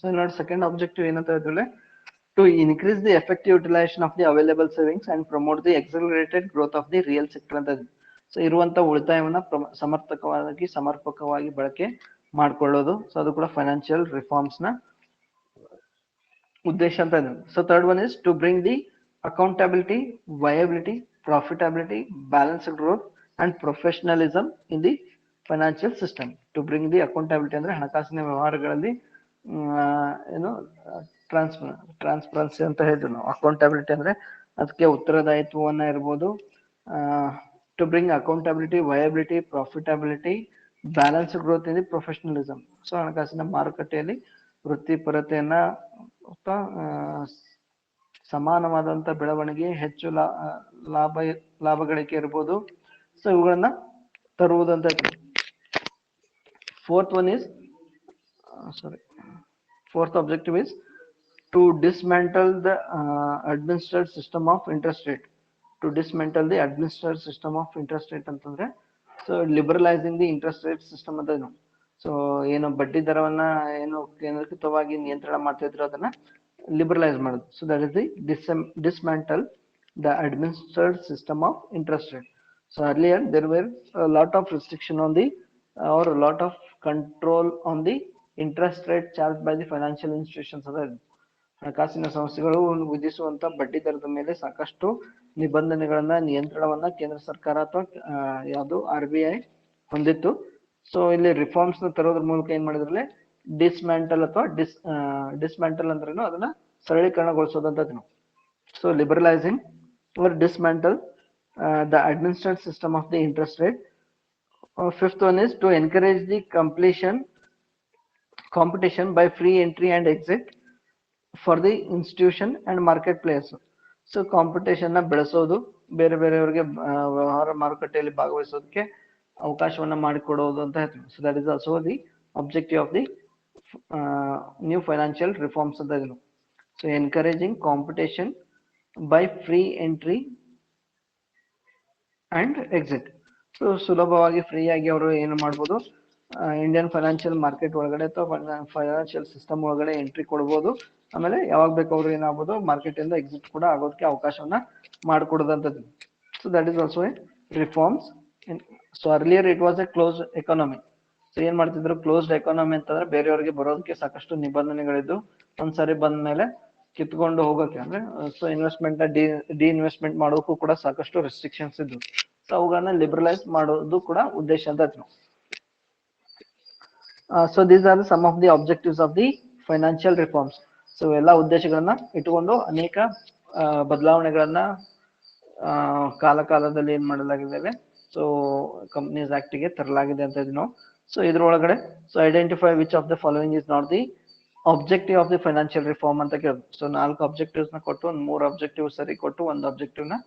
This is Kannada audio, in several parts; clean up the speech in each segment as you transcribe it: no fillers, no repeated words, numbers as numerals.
ಸೊ ನೋಡಿ ಸೆಕೆಂಡ್ ಆಬ್ಜೆಕ್ಟಿವ್ ಏನಂತ ಹೇಳಿದ್ರೆ to increase the effective utilization of the available savings and promote the accelerated growth of the real sector ಅಂತ ಇದೆ. ಸೊ ಇರುವಂತ ಉಳಿತಾಯವನ್ನ ಸಮರ್ಪಕವಾಗಿ ಬಳಕೆ ಮಾಡ್ಕೊಳ್ಳೋದು. ಸೊ ಅದು ಕೂಡ ಫೈನಾನ್ಷಿಯಲ್ ರಿಫಾರ್ಮ್ಸ್ ನ ಉದ್ದೇಶ ಅಂತ ಇದೆ. So third one is to bring the accountability, viability, profitability, balanced growth and professionalism in the financial system. To bring the accountability ಅಂದ್ರೆ ಹಣಕಾಸಿನ ವ್ಯವಹಾರಗಳಲ್ಲಿ ಏನು ಟ್ರಾನ್ಸ್ಪರೆನ್ಸಿ ಅಂತ ಹೇಳಿದ್ವಿ ನಾವು. ಅಕೌಂಟಬಿಲಿಟಿ ಅಂದ್ರೆ ಅದಕ್ಕೆ ಉತ್ತರದಾಯಿತ್ವವನ್ನ ಇರ್ಬೋದು. To bring accountability, viability, profitability, balance growth in the professionalism. So ಹಣಕಾಸಿನ ಮಾರುಕಟ್ಟೆಯಲ್ಲಿ ವೃತ್ತಿಪರತೆಯನ್ನ ಸಮಾನವಾದಂತ ಬೆಳವಣಿಗೆ, ಹೆಚ್ಚು ಲಾಭ ಗಳಿಕೆ ಇರ್ಬೋದು. ಸೊ ಇವುಗಳನ್ನ ತರುವುದಂತ. Fourth one is fourth objective is to dismantle the administered system of interest rate. To dismantle the administered system of interest rate ಅಂತಂದ್ರೆ so liberalising the interest rate system ಅಂತ ಏನು. ಸೊ ಏನು ಬಡ್ಡಿ ದರವನ್ನ ಏನು ಕೇಂದ್ರೀಕೃತವಾಗಿ ನಿಯಂತ್ರಣ ಮಾಡ್ತಾ ಇದ್ರು ಅದನ್ನ ಲಿಬರಲೈಸ್ ಮಾಡೋದು. So that is the dismantle the administered system of interest rate. So earlier there were a lot of restriction on the or a lot of control on the interest rate charge by the financial institutions. ಅದ ಹಣಕಾಸಿನ ಸಂಸ್ಥೆಗಳು ವಿಧಿಸುವಂತ ಬಡ್ಡಿ ದರದ ಮೇಲೆ ಸಾಕಷ್ಟು ನಿಬಂಧನೆಗಳನ್ನ, ನಿಯಂತ್ರಣವನ್ನ ಕೇಂದ್ರ ಸರ್ಕಾರ ಅಥವಾ ಯಾವುದು RBI ಹೊಂದಿತ್ತು. ಸೊ ಇಲ್ಲಿ ರಿಫಾರ್ಮ್ಸ್ ನ ತರೋದ್ರ ಮೂಲಕ ಏನ್ ಮಾಡಿದ್ರಲ್ಲಿ ಡಿಸ್ಮ್ಯಾಂಟಲ್ ಅಥವಾ ಡಿಸ್ಮ್ಯಾಂಟಲ್ ಅಂದ್ರೇನು ಅದನ್ನ ಸರಳೀಕರಣಗೊಳಿಸೋದಂತ. So liberalising or dismantle the administered system of the interest rate. Fifth one is to encourage the competition by free entry and exit for the institution and market players. So competition ನ ಬೆಳೆಸೋದು, ಬೇರೆ ಬೇರೆಯವರಿಗೆ ವ್ಯವಹಾರ ಮಾರುಕಟ್ಟೆಯಲ್ಲಿ ಭಾಗವಹಿಸೋದಕ್ಕೆ ಅವಕಾಶವನ್ನ ಮಾಡಿಕೊಡೋದು ಅಂತ ಹೇಳ್ತೀವಿ. So that is also the objective of the new financial reforms ಅಂತ ಇದನ್ನು. So encouraging competition by free entry and exit. So ಸುಲಭವಾಗಿ ಫ್ರೀ ಆಗಿ ಅವರು ಏನು ಮಾಡ್ಬೋದು, ಇಂಡಿಯನ್ ಫೈನಾನ್ಷಿಯಲ್ ಮಾರ್ಕೆಟ್ ಒಳಗಡೆ ಅಥವಾ ಫೈನಾನ್ಷಿಯಲ್ ಸಿಸ್ಟಮ್ ಒಳಗಡೆ ಎಂಟ್ರಿ ಕೊಡ್ಬೋದು. ಆಮೇಲೆ ಯಾವಾಗ ಬೇಕು ಅವ್ರು ಏನಾಗ್ಬೋದು ಮಾರ್ಕೆಟ್ ಇಂದ ಎಕ್ಸಿಟ್ ಕೂಡ ಆಗೋದಕ್ಕೆ ಅವಕಾಶವನ್ನ ಮಾಡಿಕೊಡೋದಂಥದ್ದು. So that is also a reforms. So earlier it was a close economy. So ಏನ್ ಮಾಡ್ತಿದ್ರು, ಕ್ಲೋಸ್ಡ್ ಎಕಾನಮಿ ಅಂತಂದ್ರೆ ಬೇರೆಯವರಿಗೆ ಬರೋದಕ್ಕೆ ಸಾಕಷ್ಟು ನಿಬಂಧನೆಗಳಿದ್ದು ಒಂದ್ಸರಿ ಬಂದ ಮೇಲೆ ಕಿತ್ಕೊಂಡು ಹೋಗೋಕೆ ಅಂದ್ರೆ ಸೊ ಇನ್ವೆಸ್ಟ್ಮೆಂಟ್ ಡಿ ಇನ್ವೆಸ್ಟ್ಮೆಂಟ್ ಮಾಡೋಕ್ಕೂ ಕೂಡ ಸಾಕಷ್ಟು ರೆಸ್ಟ್ರಿಕ್ಷನ್ಸ್ ಇದ್ದು. ಸೊ ಅವುಗಳನ್ನ ಲಿಬರಲೈಸ್ ಮಾಡೋದು ಕೂಡ ಉದ್ದೇಶ ಅಂತ. So these are some of the objectives of the financial reforms. So ಎಲ್ಲಾ ಉದ್ದೇಶಗಳನ್ನ ಇಟ್ಟುಕೊಂಡು ಅನೇಕ ಬದಲಾವಣೆಗಳನ್ನ ಕಾಲದಲ್ಲಿ ಏನ್ ಮಾಡಲಾಗಿದೆ, ಸೊ ಕಂಪನೀಸ್ ಆಕ್ಟ್ ಗೆ ತರಲಾಗಿದೆ ಅಂತ ಇದೀವಿ ನಾವು. ಸೊ ಇದ್ರೊಳಗಡೆ so identify which of the following is not the objective of the financial reform ಅಂತ ಕೇಳಿದ್ರು. ಸೊ 4 ಆಬ್ಜೆಕ್ಟಿವ್ಸ್ ನ ಕೊಟ್ಟು 3 ಆಬ್ಜೆಕ್ಟಿವ್ ಸರಿ ಕೊಟ್ಟು 1 ಆಬ್ಜೆಕ್ಟಿವ್ ನ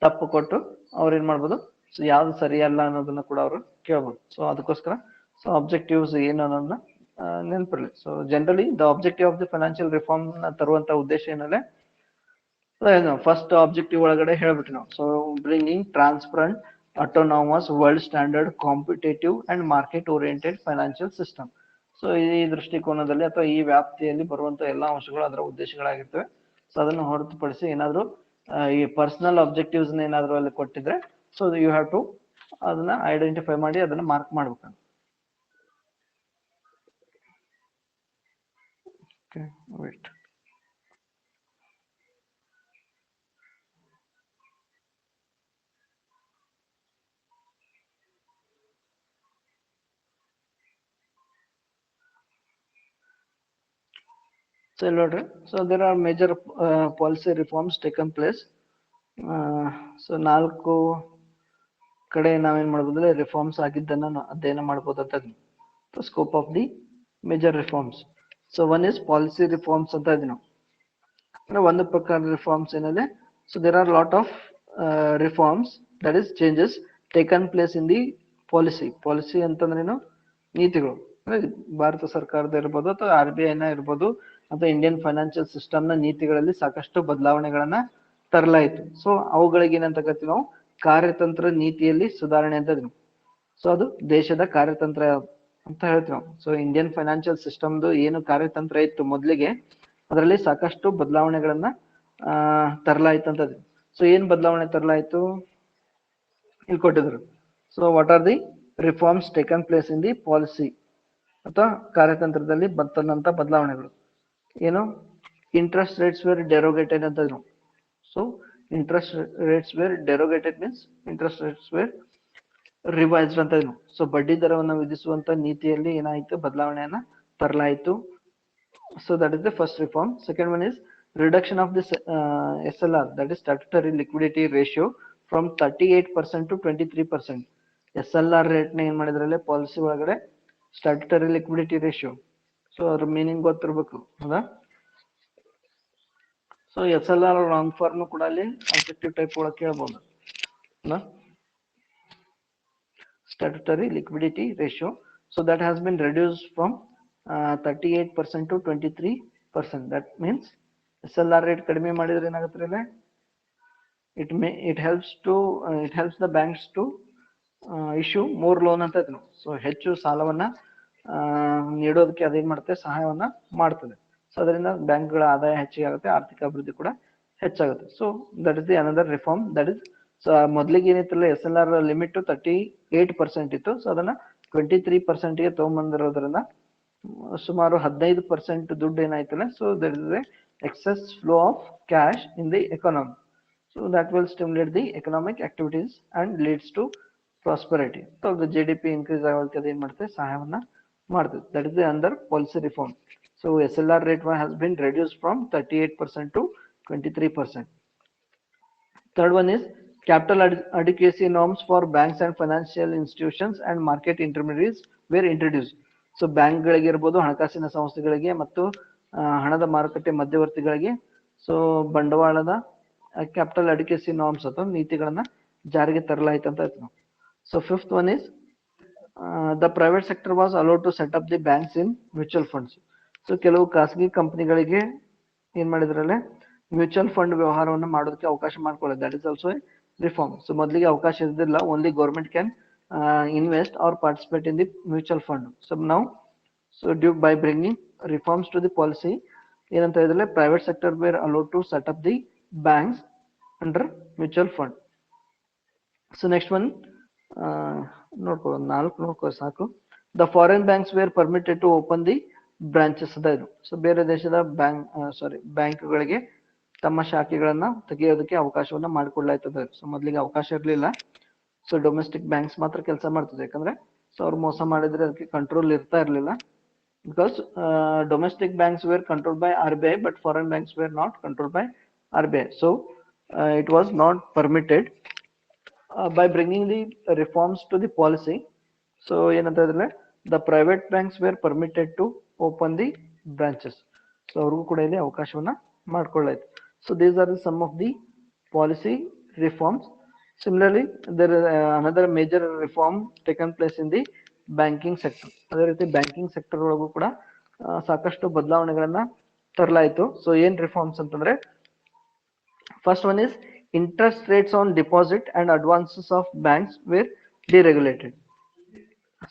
ತಪ್ಪು ಕೊಟ್ಟು ಅವ್ರು ಏನ್ ಮಾಡ್ಬೋದು, ಸೊ ಯಾವ್ದು ಸರಿ ಅಲ್ಲ ಅನ್ನೋದನ್ನ ಕೂಡ ಅವರು ಕೇಳ್ಬೋದು. ಸೊ ಅದಕ್ಕೋಸ್ಕರ ಸೊ ಆಬ್ಜೆಕ್ಟಿವ್ಸ್ ಏನು ಅನ್ನೋದನ್ನ ನೆನಪಿರಲಿ. So generally the objective of the financial reform ನ ತರುವಂತ ಉದ್ದೇಶ ಏನಂದ್ರೆ ಫಸ್ಟ್ ಆಬ್ಜೆಕ್ಟಿವ್ ಒಳಗಡೆ ಹೇಳ್ಬಿಟ್ಟು ನಾವು so bringing transparent, autonomous, world standard, competitive and market oriented financial system. So ಈ ದೃಷ್ಟಿಕೋನದಲ್ಲಿ ಅಥವಾ ಈ ವ್ಯಾಪ್ತಿಯಲ್ಲಿ ಬರುವಂತ ಎಲ್ಲಾ ಅಂಶಗಳು ಅದರ ಉದ್ದೇಶಗಳಾಗಿರ್ತವೆ. ಸೊ ಅದನ್ನು ಹೊರತುಪಡಿಸಿ ಏನಾದ್ರು ಈ ಪರ್ಸನಲ್ ಆಬ್ಜೆಕ್ಟಿವ್ಸ್ ಏನಾದ್ರು ಅಲ್ಲಿ ಕೊಟ್ಟಿದ್ರೆ ಸೊ ಯು ಹ್ಯಾವ್ ಟು ಅದನ್ನ ಐಡೆಂಟಿಫೈ ಮಾಡಿ ಅದನ್ನ ಮಾರ್ಕ್ ಮಾಡ್ಬೇಕು. Okay, wait. So there are major policy reforms taken place. So 4 ಕಡೆ ನಾವೇನ್ ಮಾಡ್ಬೋದ್ರೆ ರಿಫಾರ್ಮ್ಸ್ ಆಗಿದ್ದನ್ನ ಅಧ್ಯಯನ ಮಾಡ್ಬೋದು ಅಂತ. Scope of the major reforms. So one is policy reforms ಅಂತ ಇದೀವಿ ನಾವು. ಅಂದ್ರೆ ಒಂದು ಪ್ರಕಾರ ರಿಫಾರ್ಮ್ಸ್ ಏನಿದೆ, so there are lot of reforms that is changes taken place in the policy ಅಂತಂದ್ರೇನು, ನೀತಿಗಳು. ಭಾರತ ಸರ್ಕಾರದ ಇರ್ಬೋದು ಅಥವಾ RBI ನ ಇರ್ಬೋದು ಅಥವಾ ಇಂಡಿಯನ್ ಫೈನಾನ್ಷಿಯಲ್ ಸಿಸ್ಟಮ್ ನ ನೀತಿಗಳಲ್ಲಿ ಸಾಕಷ್ಟು ಬದಲಾವಣೆಗಳನ್ನ ತರಲಾಯಿತು. ಸೊ ಅವುಗಳಿಗೆ ಏನಂತ ಕರಿತೀವಿ ನಾವು, ಕಾರ್ಯತಂತ್ರ ನೀತಿಯಲ್ಲಿ ಸುಧಾರಣೆ ಅಂತ ಇದೀವಿ. ಸೊ ಅದು ದೇಶದ ಕಾರ್ಯತಂತ್ರ ಅಂತ ಹೇಳ್ತೀವಿ ನಾವು. ಸೊ ಇಂಡಿಯನ್ ಫೈನಾನ್ಷಿಯಲ್ ಸಿಸ್ಟಮ್ದು ಏನು ಕಾರ್ಯತಂತ್ರ ಇತ್ತು ಮೊದಲಿಗೆ, ಅದರಲ್ಲಿ ಸಾಕಷ್ಟು ಬದಲಾವಣೆಗಳನ್ನ ತರಲಾಯ್ತು ಅಂತದ್ದು. ಸೊ ಏನ್ ಬದಲಾವಣೆ ತರಲಾಯ್ತು ಇಲ್ಲಿ ಕೊಟ್ಟಿದ್ರು. So what are the reforms taken place in the policy ಅಥವಾ ಕಾರ್ಯತಂತ್ರದಲ್ಲಿ ಬಂದಂತ ಬದಲಾವಣೆಗಳು ಏನು? ಇಂಟ್ರೆಸ್ಟ್ ರೇಟ್ಸ್ ವೇರ್ ಡೆರೋಗೇಟೆಡ್ ಅಂತಂದ್ರು. So interest rates were derogated means interest rates were revised ಅಂತ ಇದ್ರು. ಸೊ ಬಡ್ಡಿ ದರವನ್ನು ವಿಧಿಸುವಂತ ನೀತಿಯಲ್ಲಿ ಏನಾಯ್ತು? ಬದಲಾವಣೆಯನ್ನ ತರಲಾಯಿತು. So that is the first reform. Second one is reduction of this SLR, that is statutory liquidity ratio, from 38% to 23%. SLR rate ನ ಏನ್ ಮಾಡಿದ್ರಲ್ಲಿ ಪಾಲಿಸಿ ಒಳಗಡೆ ಸ್ಟ್ಯಾಟ್ಯುಟರಿ ಲಿಕ್ವಿಡಿಟಿ ರೇಷಿಯೋ. ಸೊ ಅದ್ರ ಮೀನಿಂಗ್ ಗೊತ್ತಿರ್ಬೇಕು, ಹೌದಾ? ಸೊ SLR ಲಾಂಗ್ ಫಾರ್ಮ್ ಕೂಡ ಅಲ್ಲಿ ಆಬ್ಜೆಕ್ಟಿವ್ ಟೈಪ್ ಒಳಗೆ ಕೇಳಬಹುದು. Statutory liquidity ratio, so that has been reduced from 38% to 23%. That means SLR rate ಕಡಿಮೆ ಮಾಡಿದ್ರೆ ಏನಾಗುತ್ತೆ ಇಲ್ಲ, it helps the banks to issue more loan ಅಂತ ಇದ್ರು. ಸೊ ಹೆಚ್ಚು ಸಾಲವನ್ನ ನೀಡೋದಕ್ಕೆ ಅದೇನ್ ಮಾಡುತ್ತೆ? ಸಹಾಯವನ್ನ ಮಾಡ್ತದೆ. ಸೊ ಅದರಿಂದ ಬ್ಯಾಂಕ್ಗಳ ಆದಾಯ ಹೆಚ್ಚಿಗೆ ಆಗುತ್ತೆ, ಆರ್ಥಿಕ ಅಭಿವೃದ್ಧಿ ಕೂಡ ಹೆಚ್ಚಾಗುತ್ತೆ. So that is the another reform. That is ಮೊದಲಿಗೆ ಏನಿತ್ತಲ್ಲ SLR ಲಿಮಿಟ್ 38% ಇತ್ತು. ಸೊ ಅದನ್ನ 23% ಗೆ ತಗೊಂಡ್ಬಂದಿರೋದ್ರಿಂದ ಸುಮಾರು 15% ದುಡ್ಡು ಏನಾಯ್ತಲ್ಲ. So there is excess flow of cash in the economy. So that will stimulate the economic activities and leads to prosperity. So GDP increase ಆಗೋದಕ್ಕೆ ಅದೇನ್ ಮಾಡುತ್ತೆ? ಸಹಾಯವನ್ನ ಮಾಡ್ತದೆ. That is the under policy reform. So SLR rate has been reduced from 38% to 23%. Third one is capital adequacy norms for banks and financial institutions and market intermediaries were introduced. So bank ಗಳಿಗೆ ಇರಬಹುದು, ಹಣಕಾಸಿನ ಸಂಸ್ಥೆಗಳಿಗೆ ಮತ್ತು ಹಣದ ಮಾರುಕಟ್ಟೆ ಮಧ್ಯವರ್ತಿಗಳಿಗೆ ಸೊ ಬಂಡವಾಳದ ಕ್ಯಾಪಿಟಲ್ ಅಡಿಕ್ವೇಸಿ ನಾರ್ಮ್ಸ್ ಅಥವಾ ನೀತಿಗಳನ್ನ ಜಾರಿಗೆ ತರಲಾಯಿತು ಅಂತ ಹೇಳ್ತೀವಿ. So fifth one is the private sector was allowed to set up the banks in mutual funds. So ಕೆಲವು ಖಾಸಗಿ ಕಂಪನಿಗಳಿಗೆ ಏನ್ ಮಾಡಿದ್ರಲ್ಲ ಮ್ಯೂಚುವಲ್ ಫಂಡ್ ವ್ಯವಹಾರವನ್ನು ಮಾಡೋದಕ್ಕೆ ಅವಕಾಶ ಮಾಡ್ಕೊಳ್ಳೋದು. That is also a reform. So ಮೊದಲಿಗೆ ಅವಕಾಶ ಇದ್ದಿಲ್ಲ, only government can invest or participate in the mutual fund. So ನಾವು due by bringing reforms to the policy ಏನಂತ ಹೇಳಿದ್ರೆ private sector were allowed to set up the banks under mutual fund. So next one ನೋಡ್ಕೊಳ್ಳೋ 4 ನೋಡ್ಕೋ ಸಾಕು. The foreign banks were permitted to open the branches ಅದ ಇದು. ಸೊ ಬೇರೆ ದೇಶದ ಬ್ಯಾಂಕ್ಗಳಿಗೆ ತಮ್ಮ ಶಾಖೆಗಳನ್ನ ತೆಗೆಯೋದಕ್ಕೆ ಅವಕಾಶವನ್ನ ಮಾಡಿಕೊಡ್ಲಾಯ್ತದೆ. ಸೊ ಮೊದಲಿಗೆ ಅವಕಾಶ ಇರಲಿಲ್ಲ. ಸೊ ಡೊಮೆಸ್ಟಿಕ್ ಬ್ಯಾಂಕ್ಸ್ ಮಾತ್ರ ಕೆಲಸ ಮಾಡ್ತದೆ, ಯಾಕಂದ್ರೆ ಸೊ ಅವ್ರು ಮೋಸ ಮಾಡಿದ್ರೆ ಅದಕ್ಕೆ ಕಂಟ್ರೋಲ್ ಇರ್ತಾ ಇರಲಿಲ್ಲ. Because domestic banks were control by RBI, but foreign banks were not control by RBI. So it was not permitted. By bringing the reforms to the policy, so ಏನಂತ ಹೇಳಿದ್ರೆ the private banks were permitted to open the branches. So ಅವ್ರಿಗೂ ಕೂಡ ಇಲ್ಲಿ ಅವಕಾಶವನ್ನ ಮಾಡ್ಕೊಳ್ಳಾಯ್ತು. So these are some of the policy reforms. Similarly, there is another major reform taken place in the banking sector. ಅದೇ ರೀತಿ ಬ್ಯಾಂಕಿಂಗ್ ಸೆಕ್ಟರ್ ಒಳಗೂ ಕೂಡ ಸಾಕಷ್ಟು ಬದಲಾವಣೆಗಳನ್ನ ತರಲಾಯಿತು. ಸೊ ಏನ್ ರಿಫಾರ್ಮ್ಸ್ ಅಂತಂದ್ರೆ first one is interest rates on deposit and advances of banks were deregulated.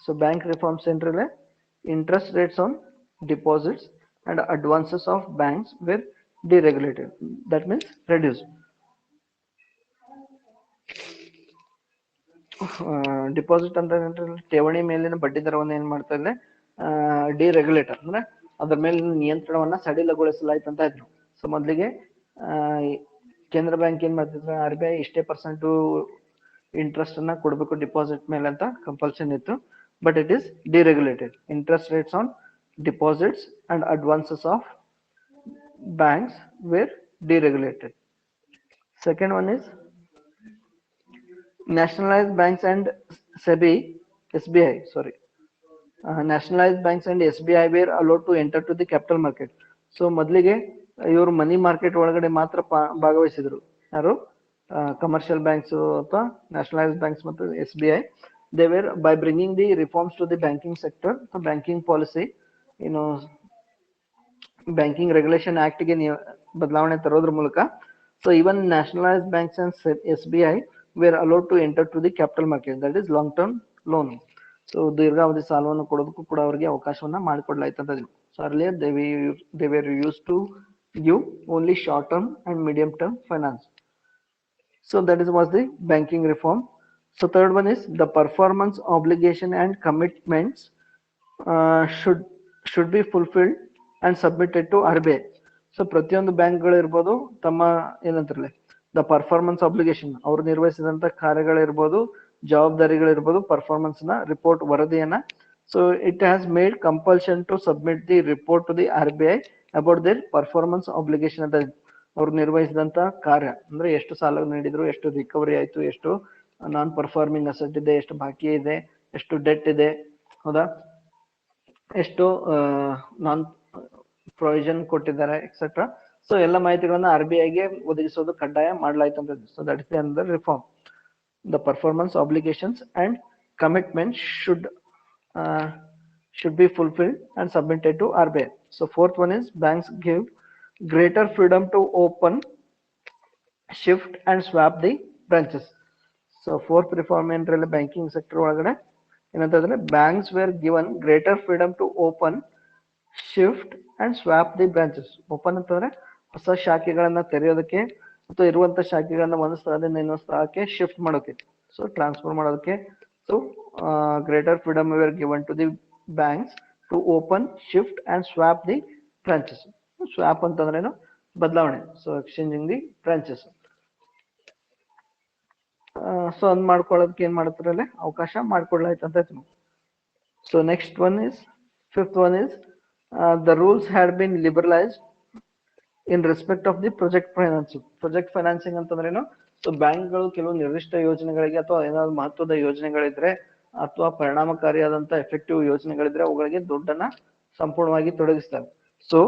So bank reforms centrally interest rates on deposits and advances of banks were deregulated. That means reduced. Deposit ಅಂತ ಠೇವಣಿ ಮೇಲಿನ ಬಡ್ಡಿ ದರವನ್ನು ಏನ್ ಮಾಡ್ತಾ ಇದೆ ಡಿರೆಗ್ಯುಲೇಟರ್ ಅಂದ್ರೆ ಅದ್ರ ಮೇಲಿನ ನಿಯಂತ್ರಣವನ್ನ ಸಡಿಲಗೊಳಿಸಲಾಯ್ತು ಅಂತ ಇದ್ರು. ಸೊ ಮೊದಲಿಗೆ ಕೇಂದ್ರ ಬ್ಯಾಂಕ್ ಏನ್ ಮಾಡ್ತಿದ್ರೆ RBI ಇಷ್ಟೇ % ಇಂಟ್ರೆಸ್ಟ್ ಅನ್ನ ಕೊಡಬೇಕು ಡಿಪಾಸಿಟ್ ಮೇಲೆ ಅಂತ ಕಂಪಲ್ಷನ್ ಇತ್ತು. But it is deregulated. Interest rates on deposits and advances of banks were deregulated. Second one is nationalized banks and SBI, sorry, nationalized banks and SBI were allowed to enter to the capital market. So ಮೊದಲಿಗೆ ಇವರು ಮನಿ ಮಾರ್ಕೆಟ್ ಒಳಗಡೆ ಮಾತ್ರ ಭಾಗವಹಿಸಿದ್ರು. ಯಾರು? ಕಮರ್ಷಿಯಲ್ ಬ್ಯಾಂಕ್ಸ್ ಅಥವಾ ನ್ಯಾಷನಲೈಸ್ಡ್ ಬ್ಯಾಂಕ್ಸ್ ಮತ್ತು SBI. They were by bringing the reforms to the banking sector, the banking policy, banking regulation act ಗೆ ಬದಲಾವಣೆ ತರೋದ್ರ ಮೂಲಕ so even nationalized banks and SBI were allowed to enter to the capital market, that is long term loan. So ದೀರ್ಘಾವಧಿ ಸಾಲವನ್ನು ಕೊಡೋದಕ್ಕೂ ಕೂಡ ಅವರಿಗೆ ಅವಕಾಶವನ್ನ ಮಾಡಿಕೊಡ್ಲಾಯ್ತಂತ. So earlier they were used to give only short term and medium term finance. So that is was the banking reform. So third one is the performance obligation and commitments should be fulfilled and submitted to RBI. So ಪ್ರತಿಯೊಂದು ಬ್ಯಾಂಕ್ಗಳು ಇರ್ಬೋದು ತಮ್ಮ ಏನಂತಿರಲಿ ದ ಪರ್ಫಾರ್ಮೆನ್ಸ್ ಅಬ್ಲಿಗೇಷನ್ ಅವರು ನಿರ್ವಹಿಸಿದಂತ ಕಾರ್ಯಗಳಿರ್ಬೋದು ಜವಾಬ್ದಾರಿಗಳಿರ್ಬೋದು ಪರ್ಫಾರ್ಮೆನ್ಸ್ ನ ರಿಪೋರ್ಟ್ ವರದಿಯನ್ನ so it has made compulsion to submit the report to the RBI about their performance obligation ಅಂತ ಅವ್ರು ನಿರ್ವಹಿಸಿದಂತ ಕಾರ್ಯ ಅಂದ್ರೆ ಎಷ್ಟು ಸಾಲ ನೀಡಿದ್ರು, ಎಷ್ಟು ರಿಕವರಿ ಆಯ್ತು, ಎಷ್ಟು ನಾನ್ ಪರ್ಫಾರ್ಮಿಂಗ್ ಅಸೆಟ್ ಇದೆ, ಎಷ್ಟು ಬಾಕಿ ಇದೆ, ಎಷ್ಟು ಡೆಟ್ ಇದೆ, ಹೌದಾ, ಎಷ್ಟು ನಾನ್ ಪ್ರೊವಿಷನ್ ಕೊಟ್ಟಿದ್ದಾರೆ ಎಕ್ಸೆಟ್ರಾ. ಸೊ ಎಲ್ಲ ಮಾಹಿತಿಗಳನ್ನ RBIಗೆ ಒದಗಿಸೋದು ಕಡ್ಡಾಯ ಮಾಡಲಾಯ್ತು ಅಂತ. So that is under reform. The performance obligations and commitment should be fulfilled and submitted to RBI. So fourth one is banks give greater freedom to open, shift and swap the branches. So fourth reform ಏನ್ರಲ್ಲಿ ಬ್ಯಾಂಕಿಂಗ್ ಸೆಕ್ಟರ್ ಒಳಗಡೆ ಏನಂತಂದ್ರೆ banks were given greater freedom to open, shift and swap the branches. Open ಅಂತಂದ್ರೆ ಹೊಸ ಶಾಖೆಗಳನ್ನ ತೆರೆಯೋದಕ್ಕೆ ಅಥವಾ ಇರುವಂತ ಶಾಖೆಗಳನ್ನ ಒಂದು ಸ್ಥಳದಿಂದ ಇನ್ನೊಂದು ಸ್ಥಳಕ್ಕೆ ಶಿಫ್ಟ್ ಮಾಡೋಕೆ, ಸೊ ಟ್ರಾನ್ಸ್ಫರ್ ಮಾಡೋದಕ್ಕೆ. So greater freedom were given to the banks to open, shift and swap the branches. Swap ಅಂತಂದ್ರೆ ಏನು, ಬದಲಾವಣೆ. So exchanging the branches. So ಅದ್ ಮಾಡ್ಕೊಳ್ಳೋದಕ್ಕೆ ಏನ್ ಮಾಡ್ತಾರಲ್ಲ ಅವಕಾಶ ಮಾಡ್ಕೊಡ್ಲಾಯ್ತು ಅಂತ. So next one is fifth one is the rules had been liberalized in respect of the project financing. Project financing ಅಂತಂದ್ರೆ ಏನು, ಸೊ ಬ್ಯಾಂಕ್ಗಳು ಕೆಲವು ನಿರ್ದಿಷ್ಟ ಯೋಜನೆಗಳಿಗೆ ಅಥವಾ ಏನಾದ್ರು ಮಹತ್ವದ ಯೋಜನೆಗಳಿದ್ರೆ ಅಥವಾ ಪರಿಣಾಮಕಾರಿಯಾದಂತ ಎಫೆಕ್ಟಿವ್ ಯೋಜನೆಗಳಿದ್ರೆ ಅವುಗಳಿಗೆ ದುಡ್ಡನ್ನ ಸಂಪೂರ್ಣವಾಗಿ ತೊಡಗಿಸ್ತಾರೆ. ಸೊ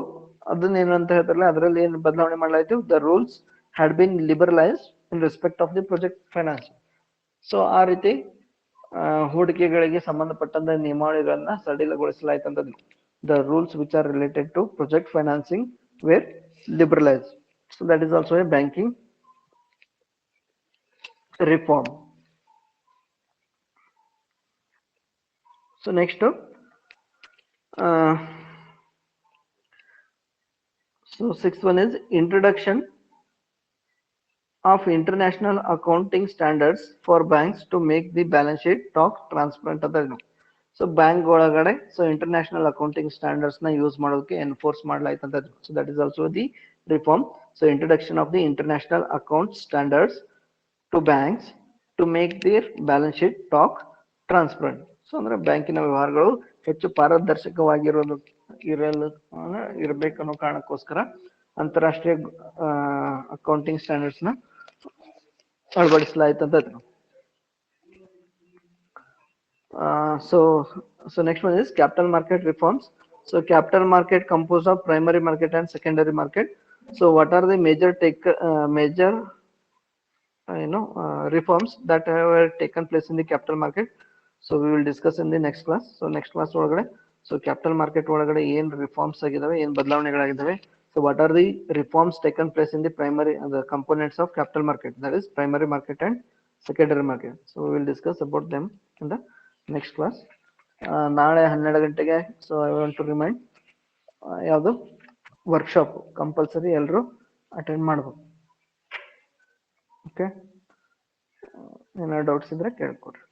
ಅದನ್ನ ಏನಂತ ಹೇಳ್ತಾರಲ್ಲ ಅದರಲ್ಲಿ ಏನು ಬದಲಾವಣೆ ಮಾಡಲಾಯಿತು, the rules had been liberalised in respect of the project financing. So ಆ ರೀತಿ ಹೂಡಿಕೆಗಳಿಗೆ ಸಂಬಂಧಪಟ್ಟಂತ ನಿಯಮಾವಳಿಗಳನ್ನ ಸಡಿಲಗೊಳಿಸಲಾಯ್ತಂತದ್ದು. The rules which are related to project financing were liberalized. So that is also a banking reform. So next so sixth one is introduction of international accounting standards for banks to make the balance sheet talk transparent ಅಂತ. ಸೊ ಬ್ಯಾಂಕ್ ಒಳಗಡೆ ಸೊ ಇಂಟರ್ನ್ಯಾಷನಲ್ ಅಕೌಂಟಿಂಗ್ ಸ್ಟ್ಯಾಂಡರ್ಡ್ಸ್ ನ ಯೂಸ್ ಮಾಡೋದಕ್ಕೆ ಎನ್ಫೋರ್ಸ್ ಮಾಡಲಾಯ್ತಂತ. So that is also the reform. So introduction of the international account standards to banks to make their balance sheet talk transparent. So ಅಂದ್ರೆ ಬ್ಯಾಂಕಿನ ವ್ಯವಹಾರಗಳು ಹೆಚ್ಚು ಪಾರದರ್ಶಕವಾಗಿರೋದು ಇರಬೇಕನ್ನೋ ಕಾರಣಕ್ಕೋಸ್ಕರ ಅಂತಾರಾಷ್ಟ್ರೀಯ ಅಕೌಂಟಿಂಗ್ ಸ್ಟ್ಯಾಂಡರ್ಡ್ಸ್ ನ ಅಳವಡಿಸಲಾಯ್ತಂತ. So next one is capital market reforms. So capital market composed of primary market and secondary market. So what are the major reforms that have taken place in the capital market? So we will discuss in the next class. So next class ಒಳಗಡೆ so capital market ಒಳಗಡೆ ಏನ್ ರಿಫಾರ್ಮ್ಸ್ ಆಗಿದಾವೆ, ಏನ್ ಬದಲಾವಣೆಗಳಾಗಿದ್ದಾವೆ. So what are the reforms taken place in the primary the components of capital market, that is primary market and secondary market. So we will discuss about them in the next class. ನಾಳೆ 12 ಗಂಟೆಗೆ. So I want to remind ಯಾವುದು ವರ್ಕ್ಶಾಪ್ ಕಂಪಲ್ಸರಿ ಎಲ್ಲರೂ ಅಟೆಂಡ್ ಮಾಡ್ಬೇಕು. ಓಕೆ, ಏನಾದ್ರು ಡೌಟ್ಸ್ ಇದ್ರೆ ಕೇಳ್ಕೊಡ್ರಿ.